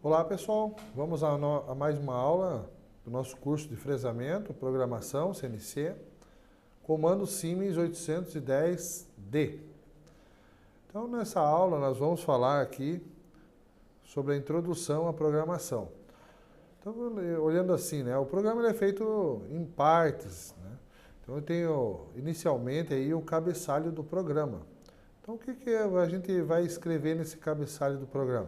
Olá pessoal, vamos a mais uma aula do nosso curso de fresamento, programação, CNC, comando Siemens 810D. Então nessa aula nós vamos falar aqui sobre a introdução à programação. Então olhando assim, né, o programa ele é feito em partes, né? Então eu tenho inicialmente aí o cabeçalho do programa. Então o que a gente vai escrever nesse cabeçalho do programa?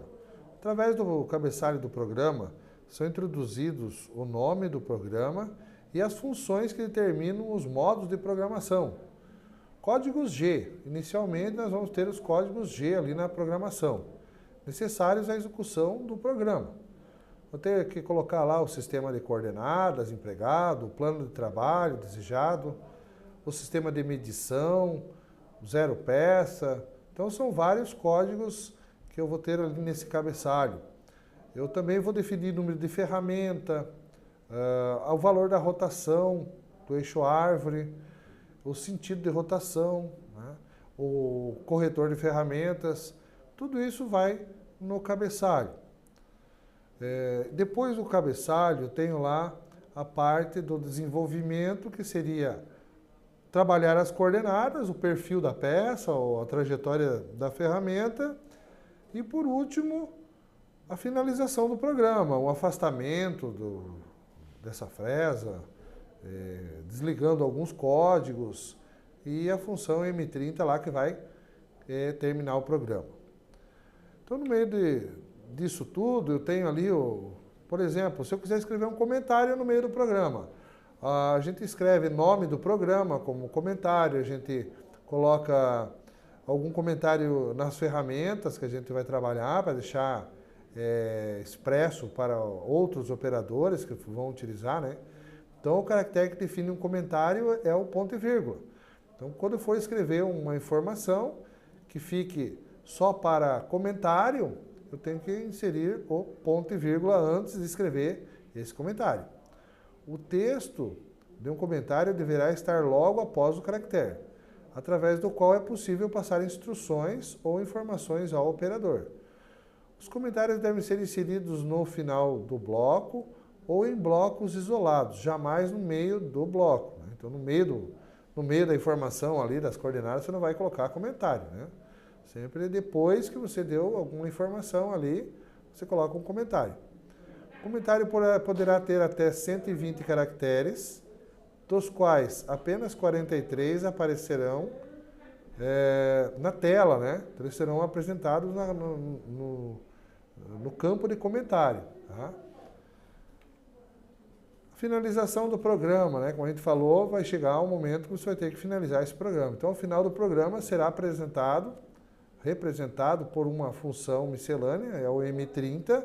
Através do cabeçalho do programa, são introduzidos o nome do programa e as funções que determinam os modos de programação. Códigos G. Inicialmente, nós vamos ter os códigos G ali na programação, necessários à execução do programa. Vou ter que colocar lá o sistema de coordenadas empregado, o plano de trabalho desejado, o sistema de medição, zero peça. Então, são vários códigos que eu vou ter ali nesse cabeçalho. Eu também vou definir número de ferramenta, o valor da rotação do eixo árvore, o sentido de rotação, né? O corretor de ferramentas, tudo isso vai no cabeçalho. Depois do cabeçalho, eu tenho lá a parte do desenvolvimento, que seria trabalhar as coordenadas, o perfil da peça, ou a trajetória da ferramenta. E por último, a finalização do programa, o afastamento dessa fresa, desligando alguns códigos e a função M30 lá que vai terminar o programa. Então no meio disso tudo eu tenho ali, por exemplo, se eu quiser escrever um comentário no meio do programa, a gente escreve nome do programa como comentário, a gente coloca algum comentário nas ferramentas que a gente vai trabalhar para deixar expresso para outros operadores que vão utilizar, né? Então, o caractere que define um comentário é o ponto e vírgula. Então, quando eu for escrever uma informação que fique só para comentário, eu tenho que inserir o ponto e vírgula antes de escrever esse comentário. O texto de um comentário deverá estar logo após o caractere, através do qual é possível passar instruções ou informações ao operador. Os comentários devem ser inseridos no final do bloco ou em blocos isolados, jamais no meio do bloco, né? Então, no meio da informação ali, das coordenadas, você não vai colocar comentário, né? Sempre depois que você deu alguma informação ali, você coloca um comentário. O comentário poderá ter até 120 caracteres, dos quais apenas 43 aparecerão na tela, né? Então, eles serão apresentados no campo de comentário. Tá? A finalização do programa, né? Como a gente falou, vai chegar um momento que você vai ter que finalizar esse programa. Então, ao final do programa será representado por uma função miscelânea, é o M30,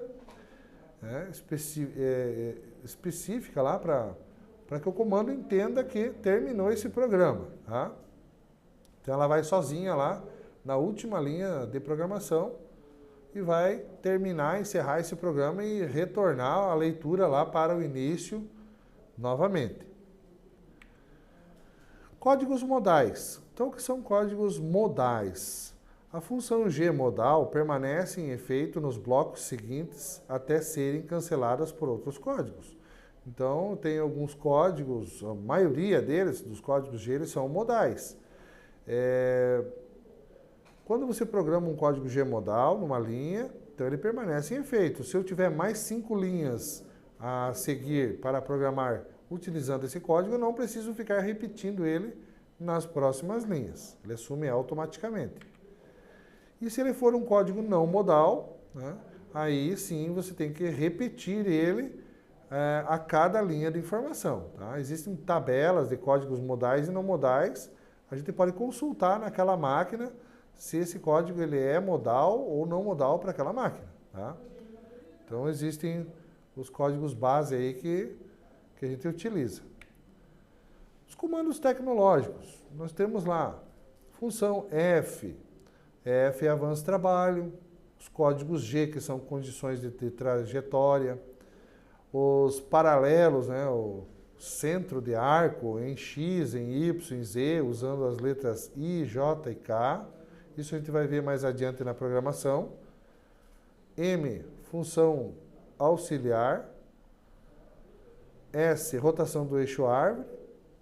né? Específica lá para que o comando entenda que terminou esse programa. Tá? Então ela vai sozinha lá na última linha de programação e vai encerrar esse programa e retornar a leitura lá para o início novamente. Códigos modais. Então o que são códigos modais? A função G modal permanece em efeito nos blocos seguintes até serem canceladas por outros códigos. Então, tem alguns códigos, a maioria deles, dos códigos G, eles são modais. Quando você programa um código G modal numa linha, então ele permanece em efeito. Se eu tiver mais 5 linhas a seguir para programar utilizando esse código, eu não preciso ficar repetindo ele nas próximas linhas. Ele assume automaticamente. E se ele for um código não modal, né, aí sim você tem que repetir ele a cada linha de informação. Tá? Existem tabelas de códigos modais e não modais. A gente pode consultar naquela máquina se esse código ele é modal ou não modal para aquela máquina. Tá? Então existem os códigos base aí que a gente utiliza. Os comandos tecnológicos. Nós temos lá função F. F é avanço trabalho. Os códigos G, que são condições de trajetória. Os paralelos, né, o centro de arco em X, em Y, em Z, usando as letras I, J e K. Isso a gente vai ver mais adiante na programação. M, função auxiliar. S, rotação do eixo árvore.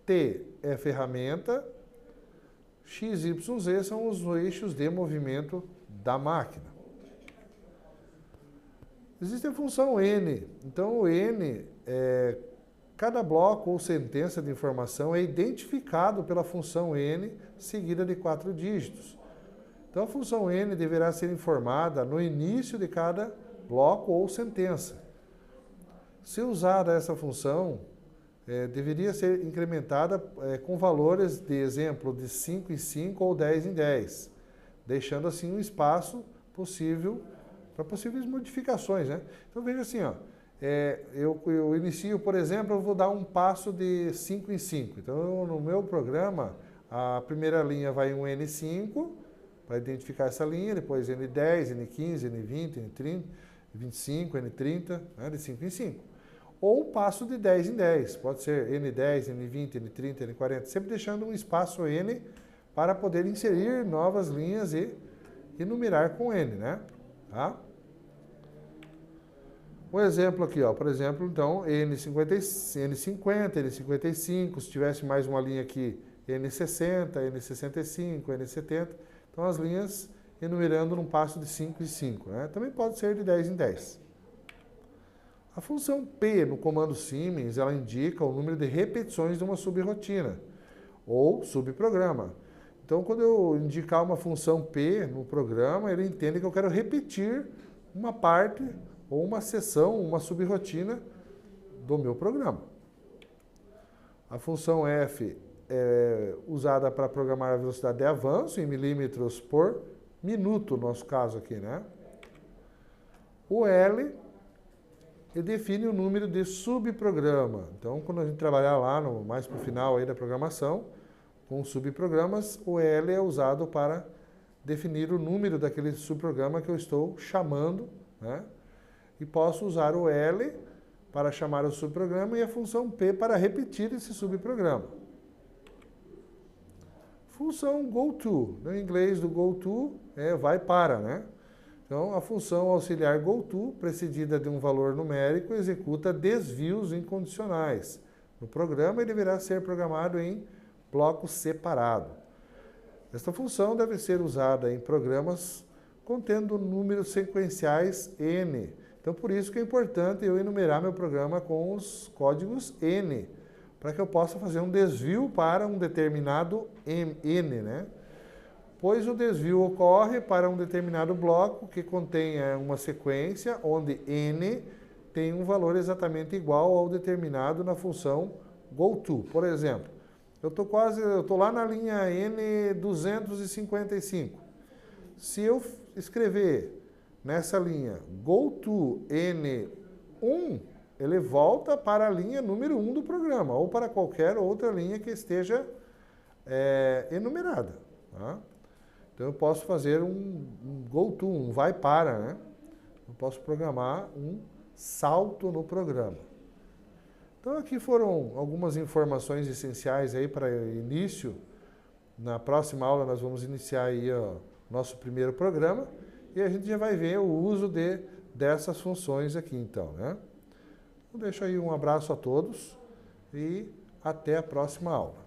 T é ferramenta. X, Y, Z são os eixos de movimento da máquina. Existe a função N. Então, o N, cada bloco ou sentença de informação é identificado pela função N, seguida de 4 dígitos. Então, a função N deverá ser informada no início de cada bloco ou sentença. Se usada essa função, deveria ser incrementada com valores de exemplo de 5 em 5 ou 10 em 10, deixando assim um espaço possível para possíveis modificações, né? Então veja assim, ó, eu inicio, por exemplo, eu vou dar um passo de 5 em 5. Então no meu programa, a primeira linha vai um N5, para identificar essa linha, depois N10, N15, N20, N30, N25, N30, né, de 5 em 5. Ou um passo de 10 em 10, pode ser N10, N20, N30, N40, sempre deixando um espaço N para poder inserir novas linhas e numerar com N, né? Tá? Um exemplo aqui, ó, por exemplo, então, N50, N55, se tivesse mais uma linha aqui, N60, N65, N70, então as linhas enumerando num passo de 5 em 5, né? Também pode ser de 10 em 10. A função P no comando Siemens, ela indica o número de repetições de uma subrotina ou subprograma. Então, quando eu indicar uma função P no programa, ele entende que eu quero repetir uma parte ou uma seção, uma subrotina do meu programa. A função F é usada para programar a velocidade de avanço em milímetros por minuto, no nosso caso aqui, né? O L define o número de subprograma. Então, quando a gente trabalhar lá, mais para o final aí da programação, com subprogramas, o L é usado para definir o número daquele subprograma que eu estou chamando, né? E posso usar o L para chamar o subprograma e a função P para repetir esse subprograma. Função goTo, no inglês do goTo é vai para, né? Então, a função auxiliar goTo, precedida de um valor numérico, executa desvios incondicionais. No programa, ele deverá ser programado em bloco separado. Esta função deve ser usada em programas contendo números sequenciais N. Então, por isso que é importante eu enumerar meu programa com os códigos N, para que eu possa fazer um desvio para um determinado N, né? Pois o desvio ocorre para um determinado bloco que contém uma sequência onde N tem um valor exatamente igual ao determinado na função goTo. Por exemplo, eu estou lá na linha N255. Se eu escrever nessa linha goTo N1, ele volta para a linha número 1 do programa, ou para qualquer outra linha que esteja enumerada. Tá? Então, eu posso fazer um goTo, um vai para, né? Eu posso programar um salto no programa. Então, aqui foram algumas informações essenciais aí para início. Na próxima aula, nós vamos iniciar aí o nosso primeiro programa e a gente já vai ver o uso dessas funções aqui, então, né? Eu deixo aí um abraço a todos e até a próxima aula.